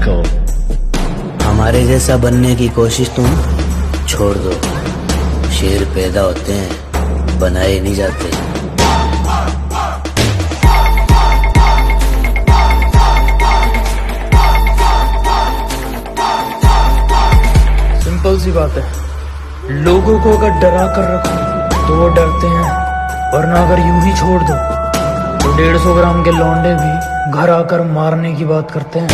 को। हमारे जैसा बनने की कोशिश तुम छोड़ दो। शेर पैदा होते हैं, बनाए नहीं जाते। सिंपल सी बात है, लोगों को अगर डरा कर रखो तो वो डरते हैं, वरना अगर यूं ही छोड़ दो तो 150 ग्राम के लौंडे भी घर आकर मारने की बात करते हैं।